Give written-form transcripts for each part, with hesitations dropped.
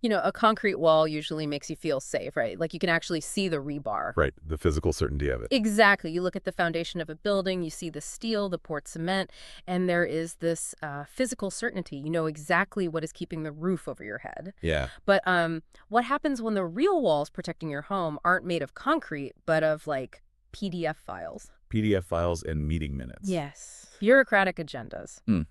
A concrete wall usually makes you feel safe, right? Like you can actually see the rebar. Right, the physical certainty of it. Exactly. You look at the foundation of a building, you see the steel, the poured cement, and there is this physical certainty. You know exactly what is keeping the roof over your head. Yeah. But what happens when the real walls protecting your home aren't made of concrete, but of, like, PDF files? PDF files and meeting minutes. Yes. Bureaucratic agendas. Hmm.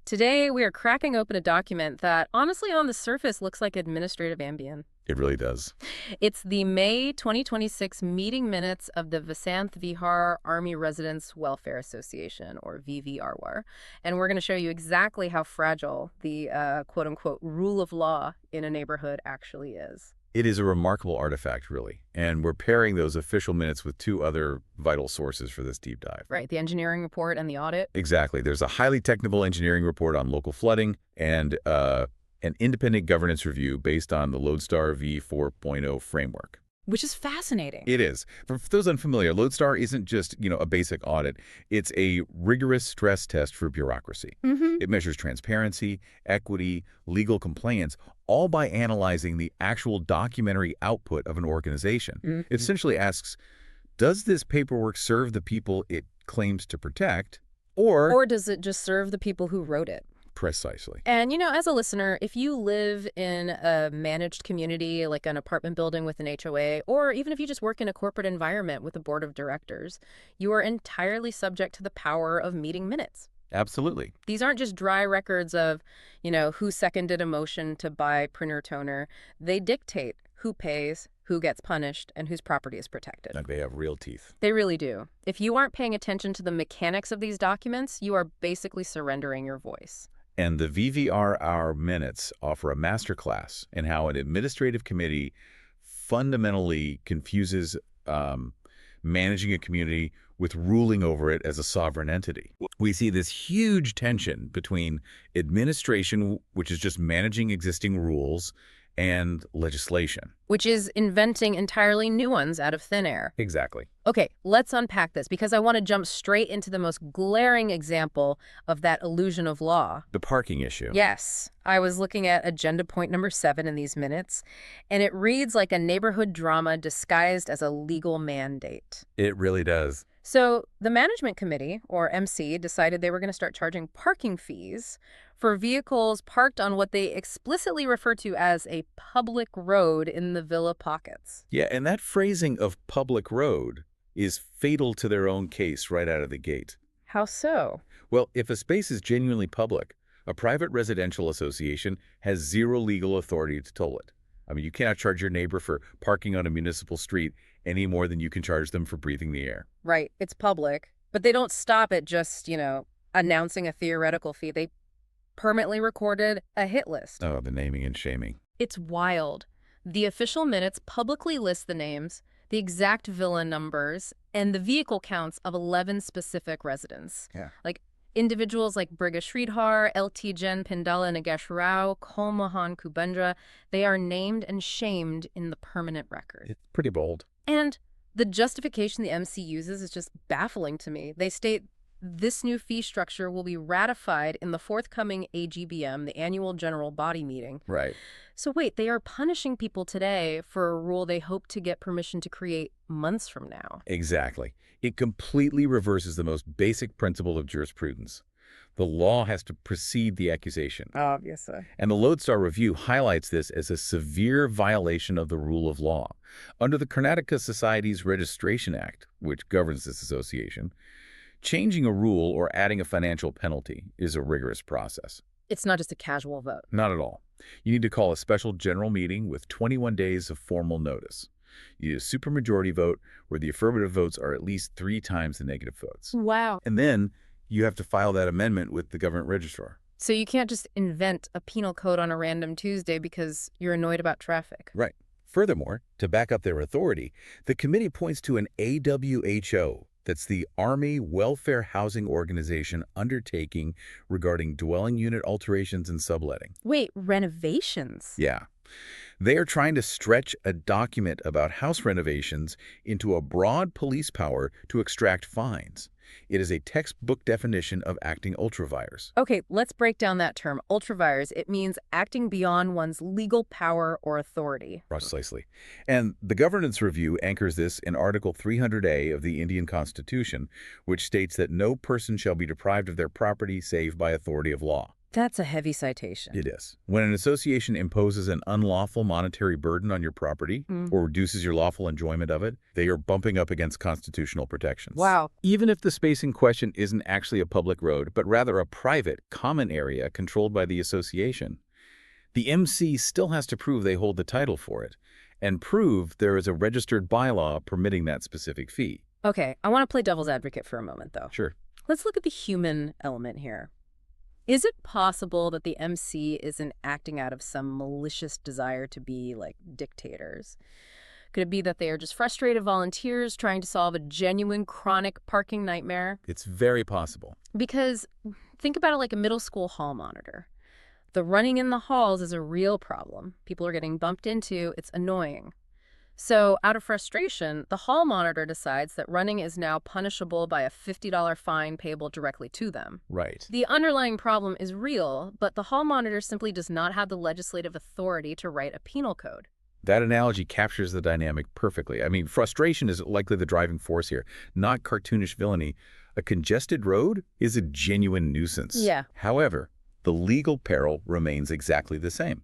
Today, we are cracking open a document that, honestly, on the surface, looks like administrative Ambien. It really does. It's the May 2026 meeting minutes of the Vasanth Vihar Army Residents Welfare Association, or VVRWAR. And we're going to show you exactly how fragile the quote-unquote rule of law in a neighborhood actually is. It is a remarkable artifact, really. And we're pairing those official minutes with two other vital sources for this deep dive. Right, the engineering report and the audit. Exactly. There's a highly technical engineering report on local flooding and an independent governance review based on the Lodestar v4.0 framework. Which is fascinating. It is. For those unfamiliar, Lodestar isn't just, a basic audit. It's a rigorous stress test for bureaucracy. It measures transparency, equity, legal compliance, all by analyzing the actual documentary output of an organization. It essentially asks, does this paperwork serve the people it claims to protect, or does it just serve the people who wrote it? Precisely. And, as a listener, if you live in a managed community, like an apartment building with an HOA, or even if you just work in a corporate environment with a board of directors, you are entirely subject to the power of meeting minutes. Absolutely. These aren't just dry records of, who seconded a motion to buy printer toner. They dictate who pays, who gets punished, and whose property is protected. Like they have real teeth. They really do. If you aren't paying attention to the mechanics of these documents, you are basically surrendering your voice. And the VVRR minutes offer a masterclass in how an administrative committee fundamentally confuses managing a community with ruling over it as a sovereign entity. We see this huge tension between administration, which is just managing existing rules, and legislation. Which is inventing entirely new ones out of thin air. Exactly. Okay, let's unpack this because I want to jump straight into the most glaring example of that illusion of law. The parking issue. Yes. I was looking at agenda point number 7 in these minutes, and it reads like a neighborhood drama disguised as a legal mandate. It really does. So the management committee, or MC, decided they were going to start charging parking fees for vehicles parked on what they explicitly refer to as a public road in the villa pockets. Yeah, and that phrasing of public road is fatal to their own case right out of the gate. How so? Well, if a space is genuinely public, a private residential association has zero legal authority to toll it. I mean, you cannot charge your neighbor for parking on a municipal street any more than you can charge them for breathing the air. Right. It's public. But they don't stop at just, announcing a theoretical fee. They permanently recorded a hit list. Oh, the naming and shaming. It's wild. The official minutes publicly list the names, the exact villa numbers, and the vehicle counts of 11 specific residents. Yeah. Like individuals like Briga Sridhar, LT Jen Pindala Nagesh Rao, Kolmohan Kubundra, they are named and shamed in the permanent record. It's pretty bold. And the justification the MC uses is just baffling to me. They state this new fee structure will be ratified in the forthcoming AGBM, the annual general body meeting. Right. So wait, they are punishing people today for a rule they hope to get permission to create months from now. Exactly. It completely reverses the most basic principle of jurisprudence. The law has to precede the accusation. Obviously. And the Lodestar Review highlights this as a severe violation of the rule of law. Under the Karnataka Societies Registration Act, which governs this association, changing a rule or adding a financial penalty is a rigorous process. It's not just a casual vote. Not at all. You need to call a special general meeting with 21 days of formal notice. You need a supermajority vote where the affirmative votes are at least 3 times the negative votes. Wow. And then you have to file that amendment with the government registrar. So you can't just invent a penal code on a random Tuesday because you're annoyed about traffic. Right. Furthermore, to back up their authority, the committee points to an AWHO, that's the Army Welfare Housing Organization undertaking regarding dwelling unit alterations and subletting. Wait, renovations? Yeah. They are trying to stretch a document about house renovations into a broad police power to extract fines. It is a textbook definition of acting ultra-vires. Okay, let's break down that term, ultra-vires. It means acting beyond one's legal power or authority. Precisely. And the Governance Review anchors this in Article 300A of the Indian Constitution, which states that no person shall be deprived of their property save by authority of law. That's a heavy citation. It is. When an association imposes an unlawful monetary burden on your property or reduces your lawful enjoyment of it, they are bumping up against constitutional protections. Wow. Even if the space in question isn't actually a public road, but rather a private, common area controlled by the association, the MC still has to prove they hold the title for it and prove there is a registered bylaw permitting that specific fee. Okay, I want to play devil's advocate for a moment, though. Sure. Let's look at the human element here. Is it possible that the MC isn't acting out of some malicious desire to be, like, dictators? Could it be that they are just frustrated volunteers trying to solve a genuine chronic parking nightmare? It's very possible. Because think about it like a middle school hall monitor. The running in the halls is a real problem. People are getting bumped into. It's annoying. So out of frustration, the hall monitor decides that running is now punishable by a $50 fine payable directly to them. Right. The underlying problem is real, but the hall monitor simply does not have the legislative authority to write a penal code. That analogy captures the dynamic perfectly. I mean, frustration is likely the driving force here, not cartoonish villainy. A congested road is a genuine nuisance. Yeah. However, the legal peril remains exactly the same.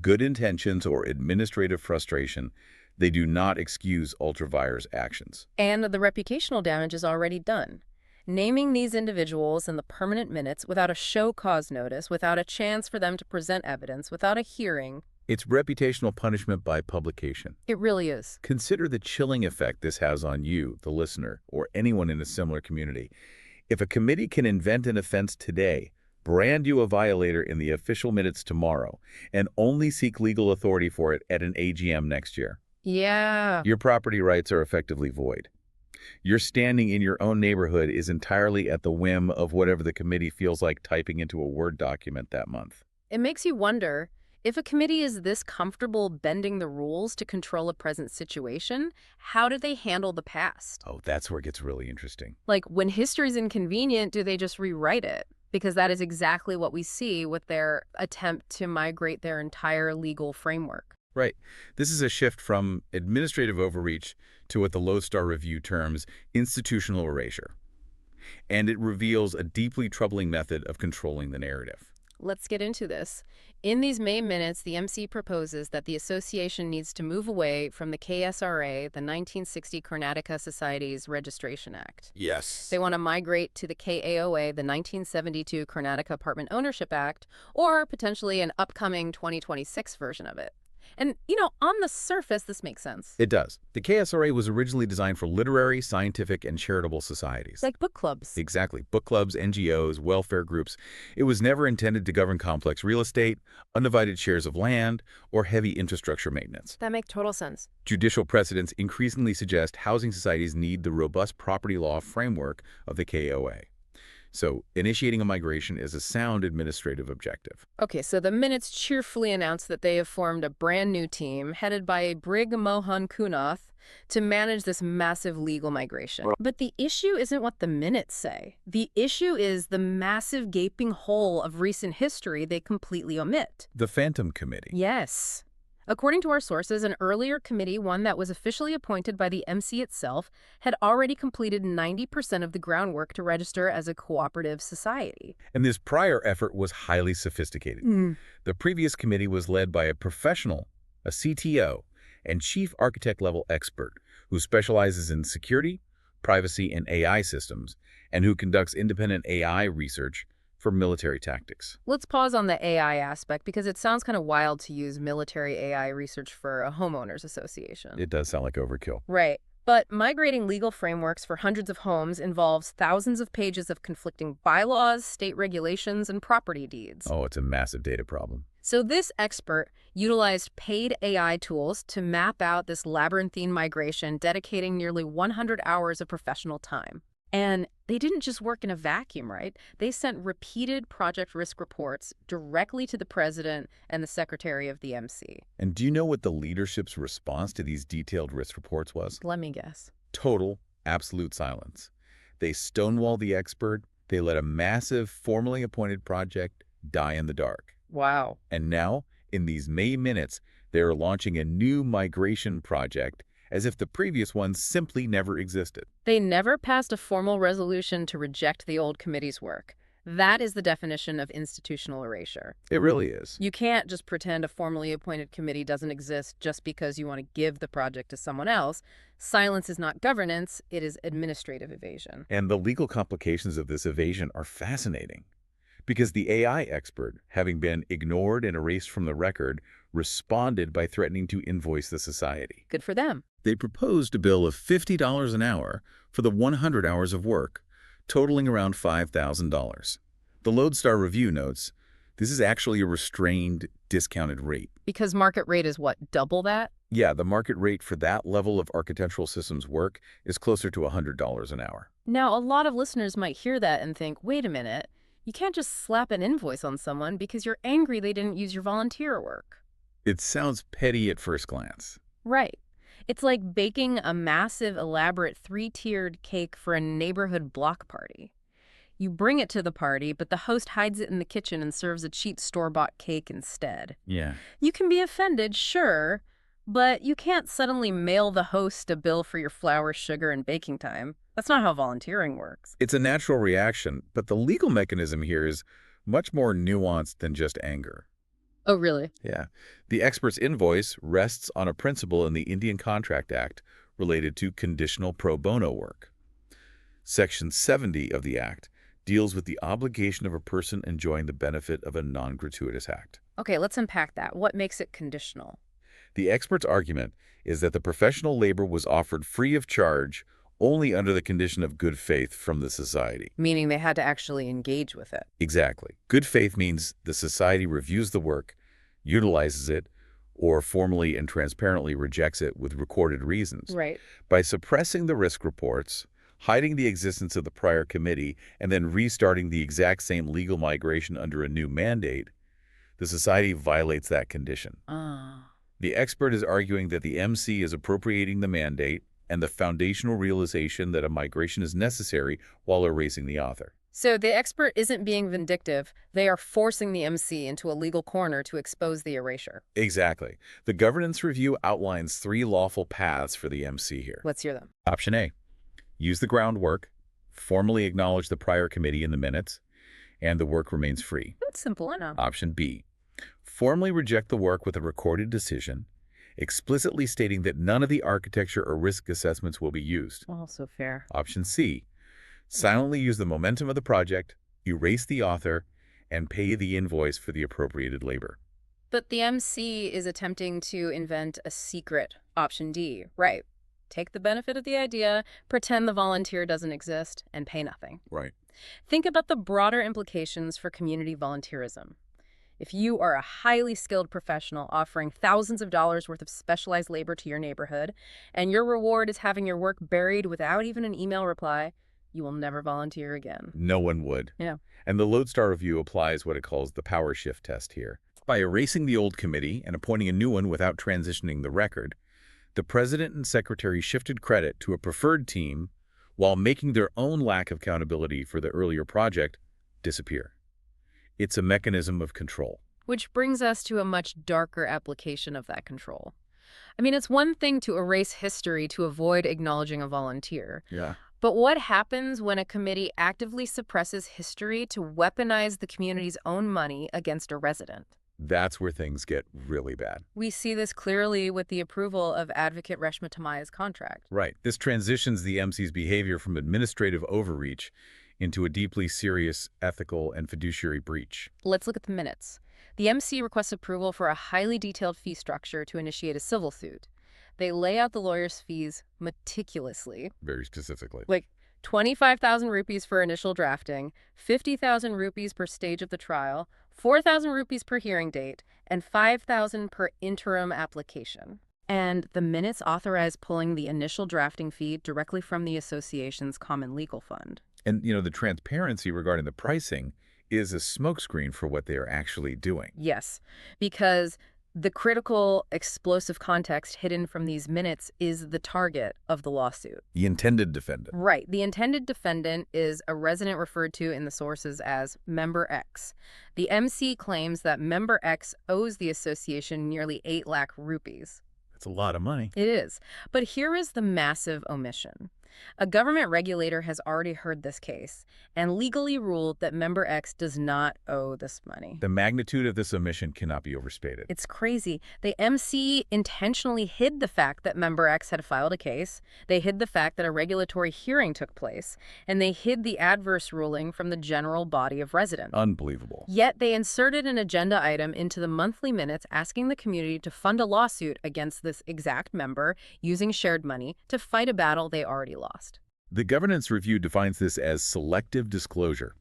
Good intentions or administrative frustration, they do not excuse ultra-vires actions. And the reputational damage is already done. Naming these individuals in the permanent minutes without a show cause notice, without a chance for them to present evidence, without a hearing. It's reputational punishment by publication. It really is. Consider the chilling effect this has on you, the listener, or anyone in a similar community. If a committee can invent an offense today, brand you a violator in the official minutes tomorrow, and only seek legal authority for it at an AGM next year, Yeah. your property rights are effectively void. Your standing in your own neighborhood is entirely at the whim of whatever the committee feels like typing into a Word document that month. It makes you wonder, if a committee is this comfortable bending the rules to control a present situation, how do they handle the past? Oh, that's where it gets really interesting. Like, when history's inconvenient, do they just rewrite it? Because that is exactly what we see with their attempt to migrate their entire legal framework. Right. This is a shift from administrative overreach to what the Lodestar Review terms institutional erasure. And it reveals a deeply troubling method of controlling the narrative. Let's get into this. In these May minutes, the MC proposes that the association needs to move away from the KSRA, the 1960 Karnataka Societies Registration Act. Yes. They want to migrate to the KAOA, the 1972 Karnataka Apartment Ownership Act, or potentially an upcoming 2026 version of it. And, on the surface, this makes sense. It does. The KSRA was originally designed for literary, scientific, and charitable societies. Like book clubs. Exactly. Book clubs, NGOs, welfare groups. It was never intended to govern complex real estate, undivided shares of land, or heavy infrastructure maintenance. That makes total sense. Judicial precedents increasingly suggest housing societies need the robust property law framework of the KOA. So, initiating a migration is a sound administrative objective. Okay, so the minutes cheerfully announce that they have formed a brand new team headed by Brig Mohan Kunath to manage this massive legal migration. But the issue isn't what the minutes say. The issue is the massive gaping hole of recent history they completely omit. The Phantom Committee. Yes. According to our sources, an earlier committee, one that was officially appointed by the MC itself, had already completed 90% of the groundwork to register as a cooperative society. And this prior effort was highly sophisticated. The previous committee was led by a professional, a CTO, and chief architect-level expert who specializes in security, privacy, and AI systems, and who conducts independent AI research for military tactics. Let's pause on the AI aspect because it sounds kind of wild to use military AI research for a homeowners association. It does sound like overkill. Right. But migrating legal frameworks for hundreds of homes involves thousands of pages of conflicting bylaws, state regulations, and property deeds. Oh, it's a massive data problem. So this expert utilized paid AI tools to map out this labyrinthine migration, dedicating nearly 100 hours of professional time. And they didn't just work in a vacuum, right? They sent repeated project risk reports directly to the president and the secretary of the MC. And do you know what the leadership's response to these detailed risk reports was? Let me guess. Total, absolute silence. They stonewall the expert. They let a massive, formally appointed project die in the dark. Wow. And now, in these May minutes, they are launching a new migration project as if the previous one simply never existed. They never passed a formal resolution to reject the old committee's work. That is the definition of institutional erasure. It really is. You can't just pretend a formally appointed committee doesn't exist just because you want to give the project to someone else. Silence is not governance, it is administrative evasion. And the legal complications of this evasion are fascinating. Because the AI expert, having been ignored and erased from the record, responded by threatening to invoice the society. Good for them. They proposed a bill of $50 an hour for the 100 hours of work, totaling around $5,000. The Lodestar Review notes, this is actually a restrained, discounted rate. Because market rate is what, double that? Yeah, the market rate for that level of architectural systems work is closer to $100 an hour. Now, a lot of listeners might hear that and think, wait a minute, you can't just slap an invoice on someone because you're angry they didn't use your volunteer work. It sounds petty at first glance. Right. It's like baking a massive, elaborate, three-tiered cake for a neighborhood block party. You bring it to the party, but the host hides it in the kitchen and serves a cheap store-bought cake instead. Yeah. You can be offended, sure, but you can't suddenly mail the host a bill for your flour, sugar, and baking time. That's not how volunteering works. It's a natural reaction, but the legal mechanism here is much more nuanced than just anger. Oh, really? Yeah. The expert's invoice rests on a principle in the Indian Contract Act related to conditional pro bono work. Section 70 of the Act deals with the obligation of a person enjoying the benefit of a non-gratuitous act. Okay, let's unpack that. What makes it conditional? The expert's argument is that the professional labor was offered free of charge only under the condition of good faith from the society. Meaning they had to actually engage with it. Exactly. Good faith means the society reviews the work, utilizes it, or formally and transparently rejects it with recorded reasons. Right. By suppressing the risk reports, hiding the existence of the prior committee, and then restarting the exact same legal migration under a new mandate, the society violates that condition. The expert is arguing that the MC is appropriating the mandate and the foundational realization that a migration is necessary while erasing the author. So the expert isn't being vindictive. They are forcing the MC into a legal corner to expose the erasure. Exactly. The governance review outlines 3 lawful paths for the MC here. Let's hear them. Option A, use the groundwork, formally acknowledge the prior committee in the minutes, and the work remains free. That's simple enough. Option B, formally reject the work with a recorded decision, explicitly stating that none of the architecture or risk assessments will be used. Also fair. Option C, silently use the momentum of the project, erase the author, and pay the invoice for the appropriated labor. But the MC is attempting to invent a secret. Option D. Right. Take the benefit of the idea, pretend the volunteer doesn't exist, and pay nothing. Right. Think about the broader implications for community volunteerism. If you are a highly skilled professional offering thousands of dollars worth of specialized labor to your neighborhood, and your reward is having your work buried without even an email reply, you will never volunteer again. No one would. Yeah. And the Lodestar Review applies what it calls the power shift test here. By erasing the old committee and appointing a new one without transitioning the record, the president and secretary shifted credit to a preferred team while making their own lack of accountability for the earlier project disappear. It's a mechanism of control. Which brings us to a much darker application of that control. I mean, it's one thing to erase history to avoid acknowledging a volunteer. Yeah. But what happens when a committee actively suppresses history to weaponize the community's own money against a resident? That's where things get really bad. We see this clearly with the approval of Advocate Reshma Tamaya's contract. Right. This transitions the MC's behavior from administrative overreach into a deeply serious ethical and fiduciary breach. Let's look at the minutes. The MC requests approval for a highly detailed fee structure to initiate a civil suit. They lay out the lawyer's fees meticulously. Very specifically. Like 25,000 rupees for initial drafting, 50,000 rupees per stage of the trial, 4,000 rupees per hearing date, and 5,000 per interim application. And the minutes authorize pulling the initial drafting fee directly from the association's common legal fund. And, you know, the transparency regarding the pricing is a smokescreen for what they are actually doing. Yes, because The critical, explosive context hidden from these minutes is the target of the lawsuit. The intended defendant. Right. The intended defendant is a resident referred to in the sources as Member X. The MC claims that Member X owes the association nearly 8 lakh rupees. That's a lot of money. It is. But here is the massive omission. A government regulator has already heard this case and legally ruled that Member X does not owe this money. The magnitude of this omission cannot be overstated. It's crazy. The MC intentionally hid the fact that Member X had filed a case. They hid the fact that a regulatory hearing took place. And they hid the adverse ruling from the general body of residents. Unbelievable. Yet they inserted an agenda item into the monthly minutes asking the community to fund a lawsuit against this exact member using shared money to fight a battle they already lost. The governance review defines this as selective disclosure.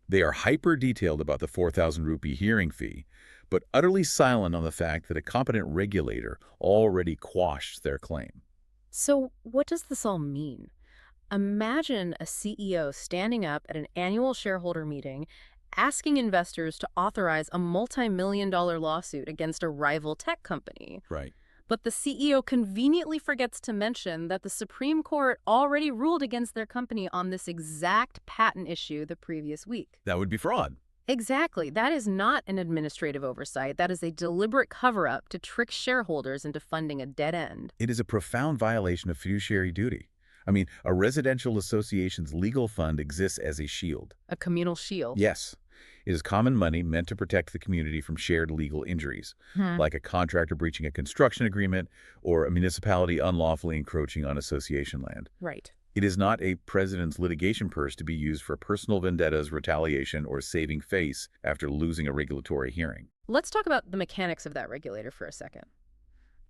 They are hyper-detailed about the 4,000 rupee hearing fee, but utterly silent on the fact that a competent regulator already quashed their claim. So what does this all mean? Imagine a CEO standing up at an annual shareholder meeting asking investors to authorize a multi-million-dollar lawsuit against a rival tech company. Right. But the CEO conveniently forgets to mention that the Supreme Court already ruled against their company on this exact patent issue the previous week. That would be fraud. Exactly. That is not an administrative oversight. That is a deliberate cover-up to trick shareholders into funding a dead end. It is a profound violation of fiduciary duty. I mean, a residential association's legal fund exists as a shield. A communal shield. Yes. It is common money meant to protect the community from shared legal injuries, like a contractor breaching a construction agreement or a municipality unlawfully encroaching on association land. Right. It is not a president's litigation purse to be used for personal vendettas, retaliation, or saving face after losing a regulatory hearing. Let's talk about the mechanics of that regulator for a second.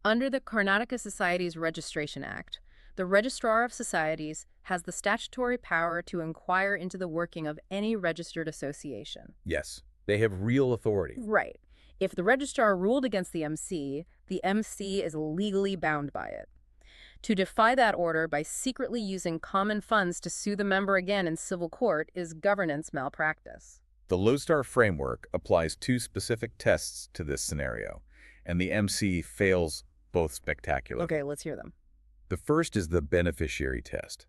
Under the Karnataka Societies Registration Act, the Registrar of Societies has the statutory power to inquire into the working of any registered association. Yes, they have real authority. Right. If the registrar ruled against the MC is legally bound by it. To defy that order by secretly using common funds to sue the member again in civil court is governance malpractice. The Lodestar framework applies 2 specific tests to this scenario, and the MC fails both spectacularly. Okay, let's hear them. The first is the beneficiary test.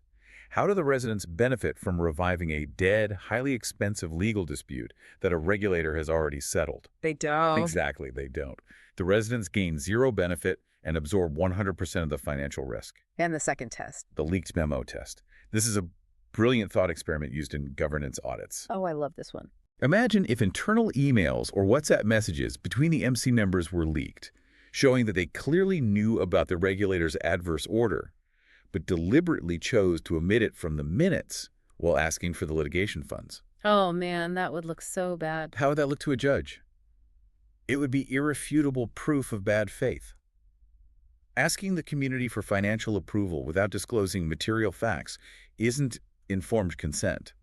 How do the residents benefit from reviving a dead, highly expensive legal dispute that a regulator has already settled? They don't. Exactly, they don't. The residents gain 0 benefit and absorb 100% of the financial risk. And the second test. The leaked memo test. This is a brilliant thought experiment used in governance audits. Oh, I love this one. Imagine if internal emails or WhatsApp messages between the MC members were leaked, showing that they clearly knew about the regulator's adverse order, but deliberately chose to omit it from the minutes while asking for the litigation funds. Oh, man, that would look so bad. How would that look to a judge? It would be irrefutable proof of bad faith. Asking the community for financial approval without disclosing material facts isn't informed consent.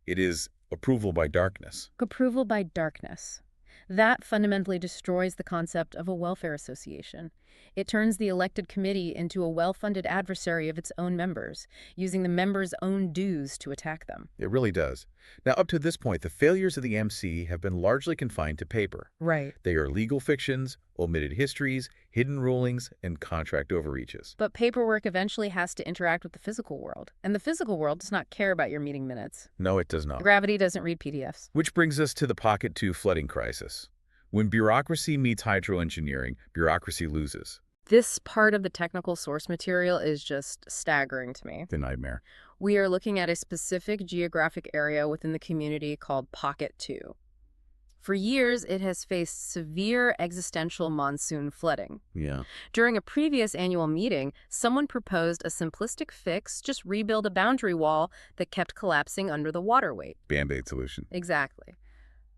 It is approval by darkness. Approval by darkness. That fundamentally destroys the concept of a welfare association. It turns the elected committee into a well-funded adversary of its own members, using the members' own dues to attack them. It really does. Now, up to this point, the failures of the MC have been largely confined to paper. Right. They are legal fictions, omitted histories, hidden rulings, and contract overreaches. But paperwork eventually has to interact with the physical world, and the physical world does not care about your meeting minutes. No, it does not. Gravity doesn't read PDFs. Which brings us to the Pocket 2 flooding crisis. When bureaucracy meets hydroengineering, bureaucracy loses. This part of the technical source material is just staggering to me. The nightmare. We are looking at a specific geographic area within the community called Pocket 2. For years, it has faced severe existential monsoon flooding. Yeah. During a previous annual meeting, someone proposed a simplistic fix, just rebuild a boundary wall that kept collapsing under the water weight. Band-Aid solution. Exactly.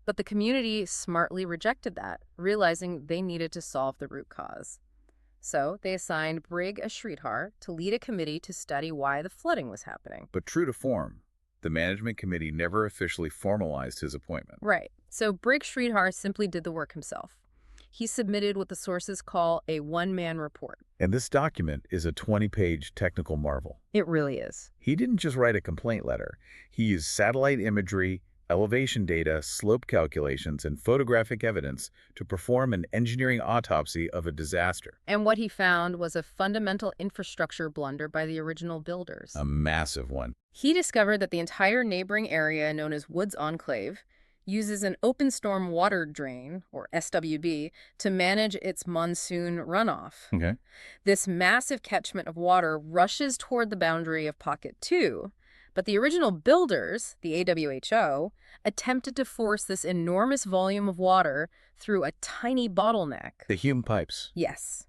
But the community smartly rejected that, realizing they needed to solve the root cause. So they assigned Brig Sridhar to lead a committee to study why the flooding was happening. But true to form, the management committee never officially formalized his appointment. Right. So Brig Sridhar simply did the work himself. He submitted what the sources call a one-man report. And this document is a 20-page technical marvel. It really is. He didn't just write a complaint letter. He used satellite imagery, elevation data, slope calculations, and photographic evidence to perform an engineering autopsy of a disaster. And what he found was a fundamental infrastructure blunder by the original builders. A massive one. He discovered that the entire neighboring area, known as Woods Enclave, uses an open storm water drain, or SWB, to manage its monsoon runoff. Okay. This massive catchment of water rushes toward the boundary of Pocket 2, but the original builders, the AWHO, attempted to force this enormous volume of water through a tiny bottleneck. The Hume pipes. Yes.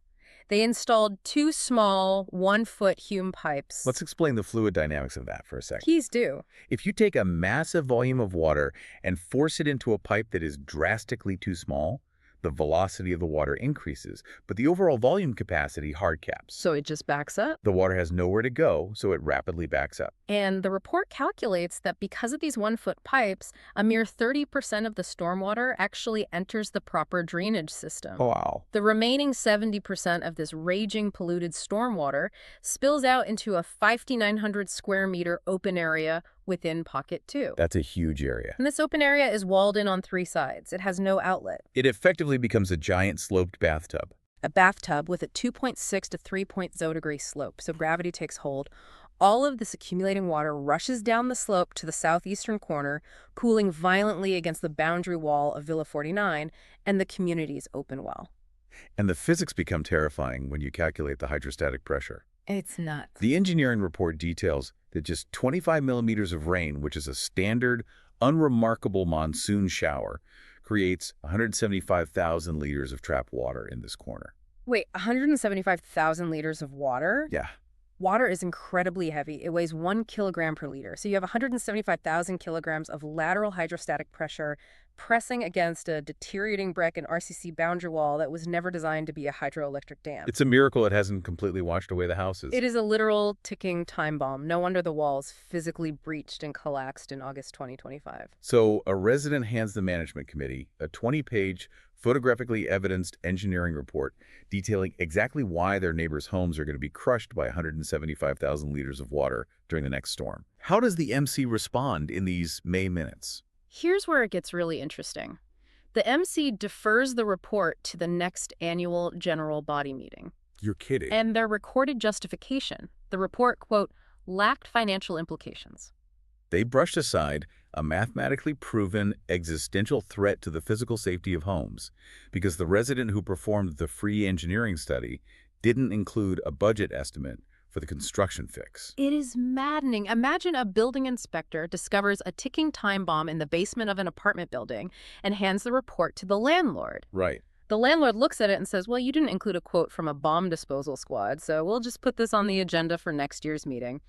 They installed two small, 1-foot Hume pipes. Let's explain the fluid dynamics of that for a second. Please do. If you take a massive volume of water and force it into a pipe that is drastically too small, the velocity of the water increases, but the overall volume capacity hard caps. So it just backs up? The water has nowhere to go, so it rapidly backs up. And the report calculates that because of these 1-foot pipes, a mere 30% of the stormwater actually enters the proper drainage system. Wow. The remaining 70% of this raging polluted stormwater spills out into a 5,900 square meter open area within Pocket 2. That's a huge area. And this open area is walled in on 3 sides. It has no outlet. It effectively becomes a giant sloped bathtub. A bathtub with a 2.6 to 3.0 degree slope, so gravity takes hold. All of this accumulating water rushes down the slope to the southeastern corner, cooling violently against the boundary wall of Villa 49 and the community's open well. And the physics become terrifying when you calculate the hydrostatic pressure. It's nuts. The engineering report details that just 25 millimeters of rain, which is a standard, unremarkable monsoon shower, creates 175,000 liters of trapped water in this corner. Wait, 175,000 liters of water? Yeah. Water is incredibly heavy. It weighs 1 kilogram per liter. So you have 175,000 kilograms of lateral hydrostatic pressure pressing against a deteriorating brick and RCC boundary wall that was never designed to be a hydroelectric dam. It's a miracle it hasn't completely washed away the houses. It is a literal ticking time bomb. No wonder the walls physically breached and collapsed in August 2025. So a resident hands the management committee a 20-page photographically evidenced engineering report detailing exactly why their neighbors' homes are going to be crushed by 175,000 liters of water during the next storm. How does the MC respond in these May minutes? Here's where it gets really interesting. The MC defers the report to the next annual general body meeting. You're kidding. And their recorded justification, the report, quote, lacked financial implications. They brushed aside a mathematically proven existential threat to the physical safety of homes because the resident who performed the free engineering study didn't include a budget estimate for the construction fix. It is maddening. Imagine a building inspector discovers a ticking time bomb in the basement of an apartment building and hands the report to the landlord. Right. The landlord looks at it and says, well, you didn't include a quote from a bomb disposal squad, so we'll just put this on the agenda for next year's meeting.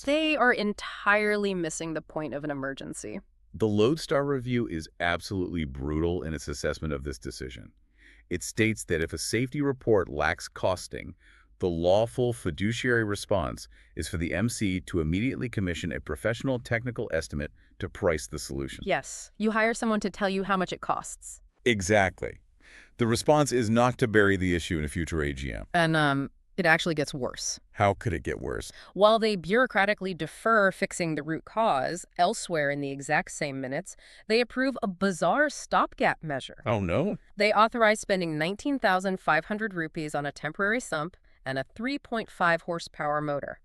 They are entirely missing the point of an emergency. The Lodestar Review is absolutely brutal in its assessment of this decision. It states that if a safety report lacks costing, the lawful fiduciary response is for the MC to immediately commission a professional technical estimate to price the solution. Yes, you hire someone to tell you how much it costs. Exactly. The response is not to bury the issue in a future AGM. And it actually gets worse. How could it get worse? While they bureaucratically defer fixing the root cause, elsewhere in the exact same minutes, they approve a bizarre stopgap measure. Oh, no. They authorize spending 19,500 rupees on a temporary sump and a 3.5 horsepower motor.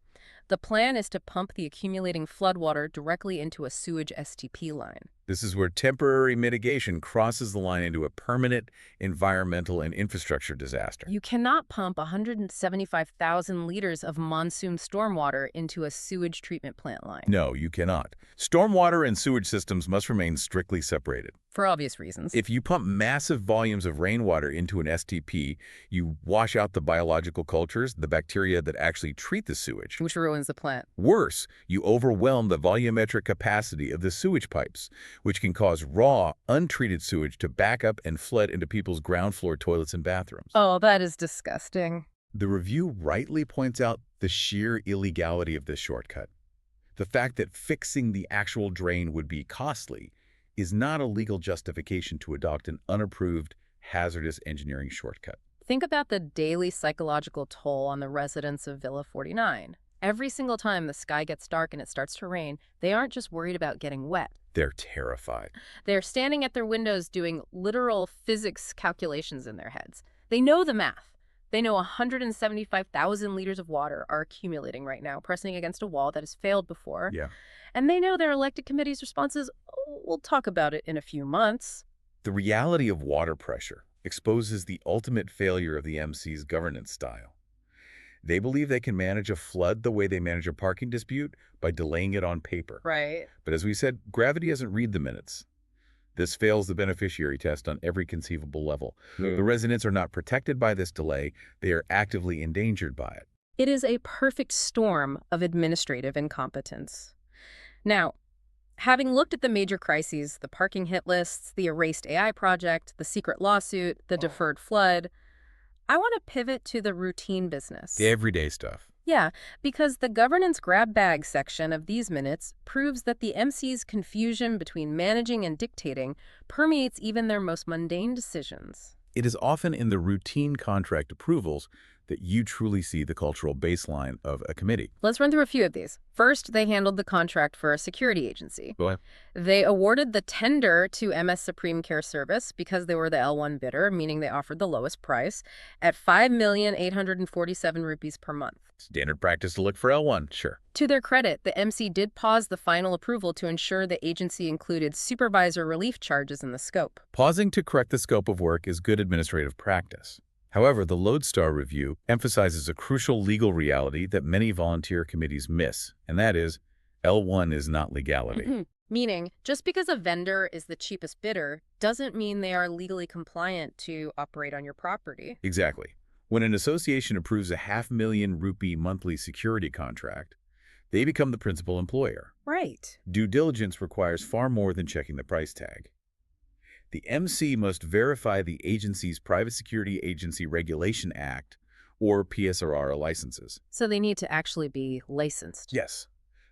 The plan is to pump the accumulating floodwater directly into a sewage STP line. This is where temporary mitigation crosses the line into a permanent environmental and infrastructure disaster. You cannot pump 175,000 liters of monsoon stormwater into a sewage treatment plant line. No, you cannot. Stormwater and sewage systems must remain strictly separated. For obvious reasons. If you pump massive volumes of rainwater into an STP, you wash out the biological cultures, the bacteria that actually treat the sewage. Which ruins the plant. Worse, you overwhelm the volumetric capacity of the sewage pipes, which can cause raw, untreated sewage to back up and flood into people's ground floor toilets and bathrooms. Oh, that is disgusting. The review rightly points out the sheer illegality of this shortcut. The fact that fixing the actual drain would be costly is not a legal justification to adopt an unapproved, hazardous engineering shortcut. Think about the daily psychological toll on the residents of Villa 49. Every single time the sky gets dark and it starts to rain, they aren't just worried about getting wet. They're terrified. They're standing at their windows doing literal physics calculations in their heads. They know the math. They know 175,000 liters of water are accumulating right now, pressing against a wall that has failed before. Yeah. And they know their elected committee's response is, "Oh, we'll talk about it in a few months." The reality of water pressure exposes the ultimate failure of the MC's governance style. They believe they can manage a flood the way they manage a parking dispute by delaying it on paper. Right. But as we said, gravity doesn't read the minutes. This fails the beneficiary test on every conceivable level. The residents are not protected by this delay. They are actively endangered by it. It is a perfect storm of administrative incompetence. Now, having looked at the major crises, the parking hit lists, the erased AI project, the secret lawsuit, the deferred flood, I want to pivot to the routine business. The everyday stuff. Yeah, because the governance grab bag section of these minutes proves that the MC's confusion between managing and dictating permeates even their most mundane decisions. It is often in the routine contract approvals that you truly see the cultural baseline of a committee. Let's run through a few of these. First, they handled the contract for a security agency. Go ahead. They awarded the tender to MS Supreme Care Service because they were the L1 bidder, meaning they offered the lowest price, at 5,847 rupees per month. Standard practice to look for L1, sure. To their credit, the MC did pause the final approval to ensure the agency included supervisor relief charges in the scope. Pausing to correct the scope of work is good administrative practice. However, the Lodestar Review emphasizes a crucial legal reality that many volunteer committees miss, and that is, L1 is not legality. Meaning, just because a vendor is the cheapest bidder doesn't mean they are legally compliant to operate on your property. Exactly. When an association approves a ₹500,000 monthly security contract, they become the principal employer. Right. Due diligence requires far more than checking the price tag. The MC must verify the agency's Private Security Agency Regulation Act, or PSRR licenses. So they need to actually be licensed. Yes.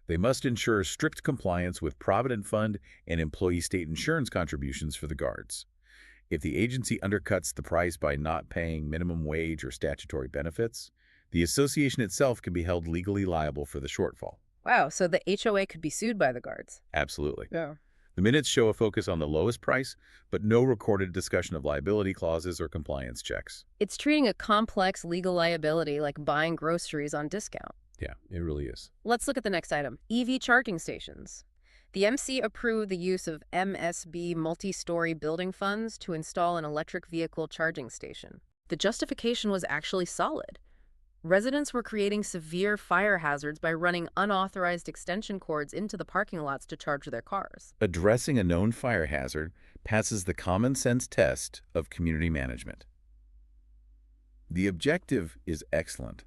They must ensure strict compliance with Provident Fund and employee state insurance contributions for the guards. If the agency undercuts the price by not paying minimum wage or statutory benefits, the association itself can be held legally liable for the shortfall. Wow, so the HOA could be sued by the guards. Absolutely. Yeah. The minutes show a focus on the lowest price, but no recorded discussion of liability clauses or compliance checks. It's treating a complex legal liability like buying groceries on discount. Yeah, it really is. Let's look at the next item, EV charging stations. The MC approved the use of MSB multi-story building funds to install an electric vehicle charging station. The justification was actually solid. Residents were creating severe fire hazards by running unauthorized extension cords into the parking lots to charge their cars. Addressing a known fire hazard passes the common sense test of community management. The objective is excellent.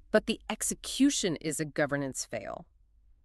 But the execution is a governance fail.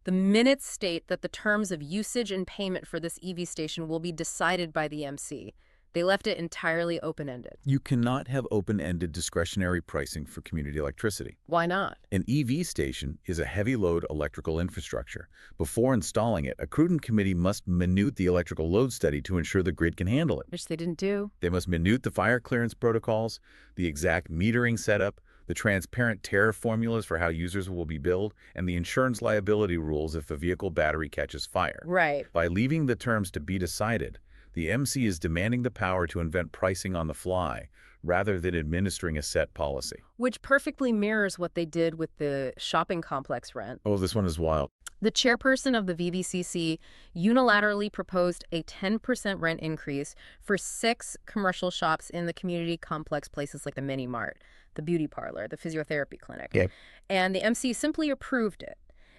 The minutes state that the terms of usage and payment for this EV station will be decided by the MC. They left it entirely open-ended. You cannot have open-ended discretionary pricing for community electricity. Why not? An EV station is a heavy-load electrical infrastructure. Before installing it, a prudent committee must minute the electrical load study to ensure the grid can handle it. Which they didn't do. They must minute the fire clearance protocols, the exact metering setup, the transparent tariff formulas for how users will be billed, and the insurance liability rules if a vehicle battery catches fire. Right. By leaving the terms to be decided, the MC is demanding the power to invent pricing on the fly rather than administering a set policy. Which perfectly mirrors what they did with the shopping complex rent. Oh, this one is wild. The chairperson of the VVCC unilaterally proposed a 10% rent increase for 6 commercial shops in the community complex, places like the Mini Mart, the beauty parlor, the physiotherapy clinic. Okay. And the MC simply approved it.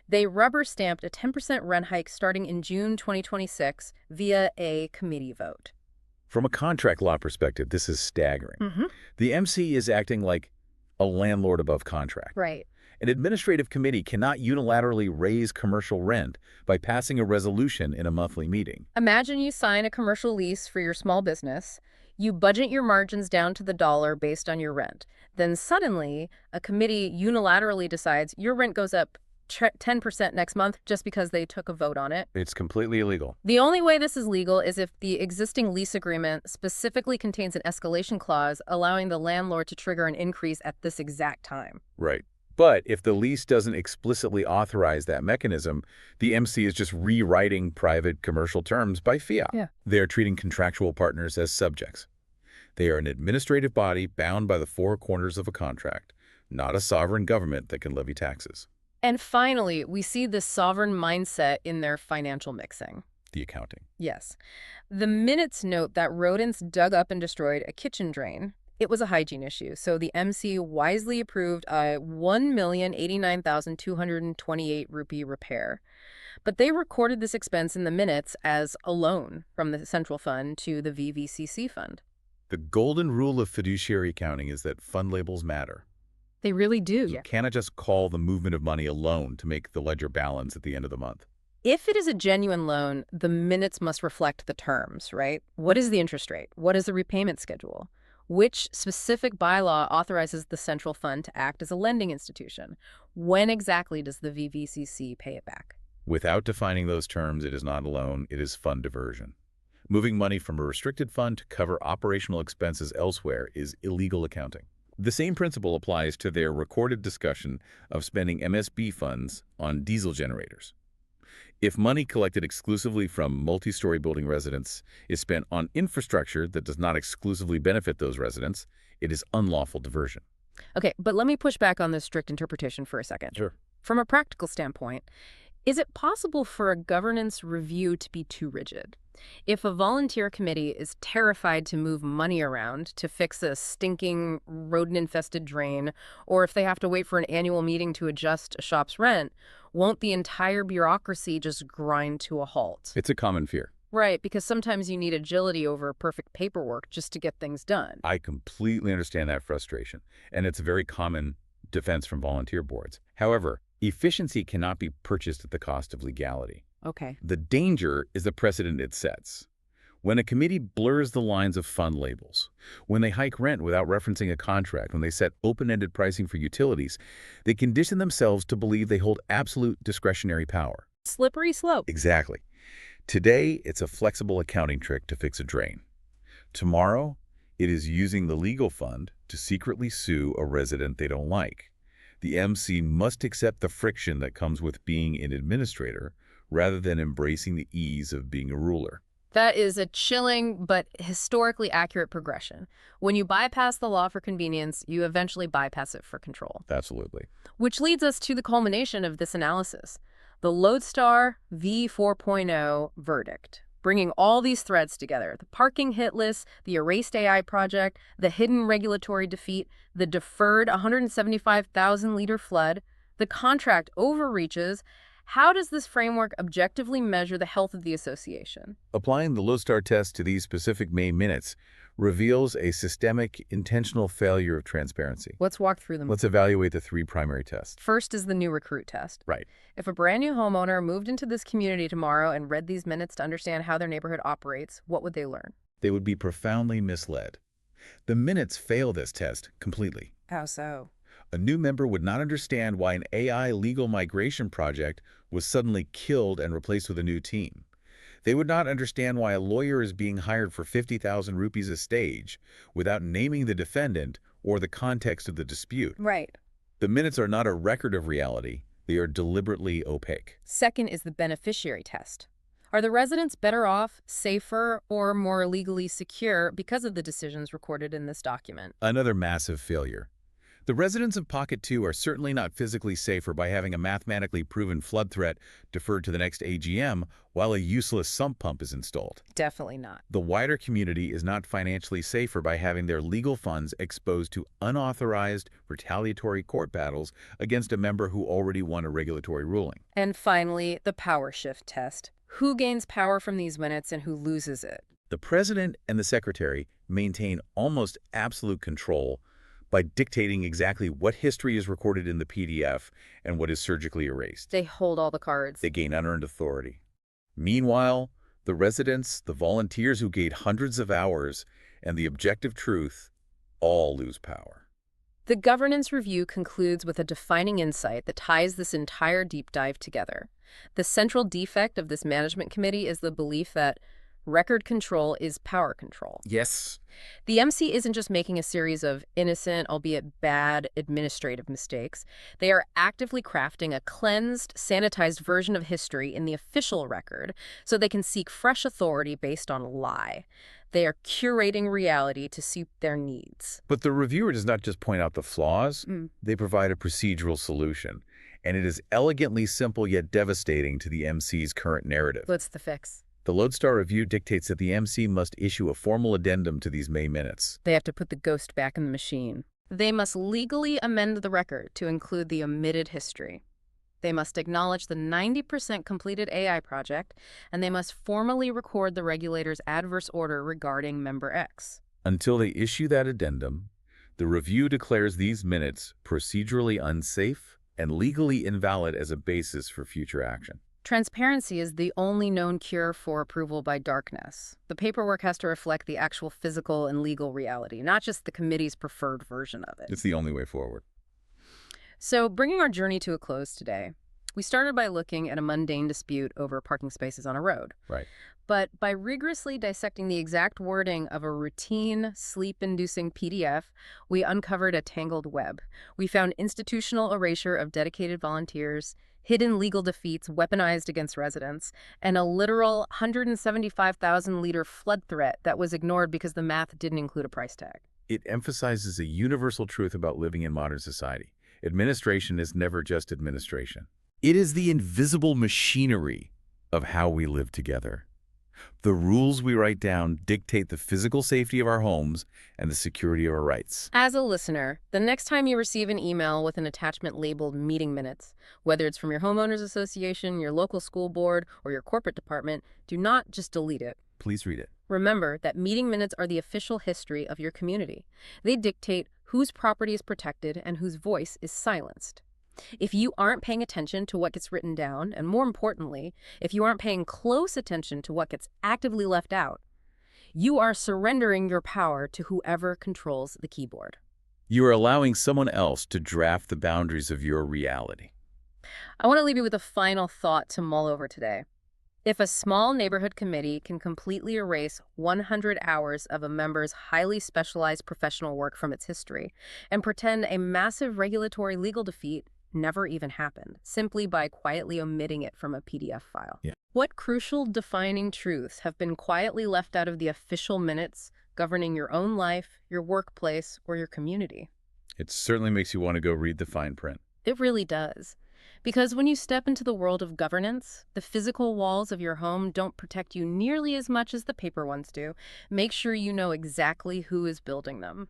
They rubber-stamped a 10% rent hike starting in June 2026 via a committee vote. From a contract law perspective, this is staggering. The MC is acting like a landlord above contract. Right. An administrative committee cannot unilaterally raise commercial rent by passing a resolution in a monthly meeting. Imagine you sign a commercial lease for your small business. You budget your margins down to the dollar based on your rent. Then suddenly, a committee unilaterally decides your rent goes up 10% next month just because they took a vote on it. It's completely illegal. The only way this is legal is if the existing lease agreement specifically contains an escalation clause allowing the landlord to trigger an increase at this exact time. Right. But if the lease doesn't explicitly authorize that mechanism, the MC is just rewriting private commercial terms by fiat. Yeah. They are treating contractual partners as subjects. They are an administrative body bound by the four corners of a contract, not a sovereign government that can levy taxes. And finally, we see this sovereign mindset in their financial mixing. The accounting. Yes. The minutes note that rodents dug up and destroyed a kitchen drain. It was a hygiene issue, so the MC wisely approved a 1,089,228 rupee repair. But they recorded this expense in the minutes as a loan from the central fund to the VVCC fund. The golden rule of fiduciary accounting is that fund labels matter. They really do. You cannot just call the movement of money a loan to make the ledger balance at the end of the month. If it is a genuine loan, the minutes must reflect the terms, right? What is the interest rate? What is the repayment schedule? Which specific bylaw authorizes the central fund to act as a lending institution? When exactly does the VVCC pay it back? Without defining those terms, it is not a loan, it is fund diversion. Moving money from a restricted fund to cover operational expenses elsewhere is illegal accounting. The same principle applies to their recorded discussion of spending MSB funds on diesel generators. If money collected exclusively from multi-story building residents is spent on infrastructure that does not exclusively benefit those residents, it is unlawful diversion. Okay, but let me push back on this strict interpretation for a second. Sure. From a practical standpoint, is it possible for a governance review to be too rigid? If a volunteer committee is terrified to move money around to fix a stinking rodent-infested drain, or if they have to wait for an annual meeting to adjust a shop's rent, won't the entire bureaucracy just grind to a halt? It's a common fear. Right, because sometimes you need agility over perfect paperwork just to get things done. I completely understand that frustration, and it's a very common defense from volunteer boards. However, efficiency cannot be purchased at the cost of legality. Okay. The danger is the precedent it sets. When a committee blurs the lines of fund labels, when they hike rent without referencing a contract, when they set open-ended pricing for utilities, they condition themselves to believe they hold absolute discretionary power. Slippery slope. Exactly. Today, it's a flexible accounting trick to fix a drain. Tomorrow, it is using the legal fund to secretly sue a resident they don't like. The MC must accept the friction that comes with being an administrator rather than embracing the ease of being a ruler. That is a chilling but historically accurate progression. When you bypass the law for convenience, you eventually bypass it for control. Absolutely. Which leads us to the culmination of this analysis, the Lodestar v4.0 verdict, bringing all these threads together: the parking hit list, the erased AI project, the hidden regulatory defeat, the deferred 175,000-liter flood, the contract overreaches. How does this framework objectively measure the health of the association? Applying the Lodestar test to these specific May minutes reveals a systemic, intentional failure of transparency. Let's walk through them. Let's evaluate the three primary tests. First is the new recruit test. Right. If a brand new homeowner moved into this community tomorrow and read these minutes to understand how their neighborhood operates, what would they learn? They would be profoundly misled. The minutes fail this test completely. How so? A new member would not understand why an AI legal migration project was suddenly killed and replaced with a new team. They would not understand why a lawyer is being hired for 50,000 rupees a stage without naming the defendant or the context of the dispute. Right. The minutes are not a record of reality. They are deliberately opaque. Second is the beneficiary test. Are the residents better off, safer, or more legally secure because of the decisions recorded in this document? Another massive failure. The residents of Pocket 2 are certainly not physically safer by having a mathematically proven flood threat deferred to the next AGM while a useless sump pump is installed. Definitely not. The wider community is not financially safer by having their legal funds exposed to unauthorized retaliatory court battles against a member who already won a regulatory ruling. And finally, the power shift test. Who gains power from these minutes and who loses it? The president and the secretary maintain almost absolute control by dictating exactly what history is recorded in the PDF and what is surgically erased. They hold all the cards. They gain unearned authority. Meanwhile, the residents, the volunteers who gave hundreds of hours, and the objective truth all lose power. The governance review concludes with a defining insight that ties this entire deep dive together. The central defect of this management committee is the belief that Record control is power control. Yes. The MC isn't just making a series of innocent, albeit bad, administrative mistakes. They are actively crafting a cleansed, sanitized version of history in the official record so they can seek fresh authority based on lie. They are curating reality to suit their needs. But the reviewer does not just point out the flaws, Mm. they provide a procedural solution. And it is elegantly simple yet devastating to the MC's current narrative. What's the fix? The Lodestar Review dictates that the MC must issue a formal addendum to these May minutes. They have to put the ghost back in the machine. They must legally amend the record to include the omitted history. They must acknowledge the 90% completed AI project, and they must formally record the regulator's adverse order regarding Member X. Until they issue that addendum, the review declares these minutes procedurally unsafe and legally invalid as a basis for future action. Transparency is the only known cure for approval by darkness. The paperwork has to reflect the actual physical and legal reality, not just the committee's preferred version of it. It's the only way forward. So, bringing our journey to a close today, we started by looking at a mundane dispute over parking spaces on a road. Right. But by rigorously dissecting the exact wording of a routine, sleep-inducing PDF, we uncovered a tangled web. We found institutional erasure of dedicated volunteers, hidden legal defeats weaponized against residents, and a literal 175,000-liter flood threat that was ignored because the math didn't include a price tag. It emphasizes a universal truth about living in modern society. Administration is never just administration. It is the invisible machinery of how we live together. The rules we write down dictate the physical safety of our homes and the security of our rights. As a listener, the next time you receive an email with an attachment labeled meeting minutes, whether it's from your homeowners association, your local school board, or your corporate department, do not just delete it. Please read it. Remember that meeting minutes are the official history of your community. They dictate whose property is protected and whose voice is silenced. If you aren't paying attention to what gets written down, and more importantly, if you aren't paying close attention to what gets actively left out, you are surrendering your power to whoever controls the keyboard. You are allowing someone else to draft the boundaries of your reality. I want to leave you with a final thought to mull over today. If a small neighborhood committee can completely erase 100 hours of a member's highly specialized professional work from its history and pretend a massive regulatory legal defeat never even happened, simply by quietly omitting it from a PDF file. Yeah. What crucial defining truths have been quietly left out of the official minutes governing your own life, your workplace, or your community? It certainly makes you want to go read the fine print. It really does. Because when you step into the world of governance, the physical walls of your home don't protect you nearly as much as the paper ones do. Make sure you know exactly who is building them.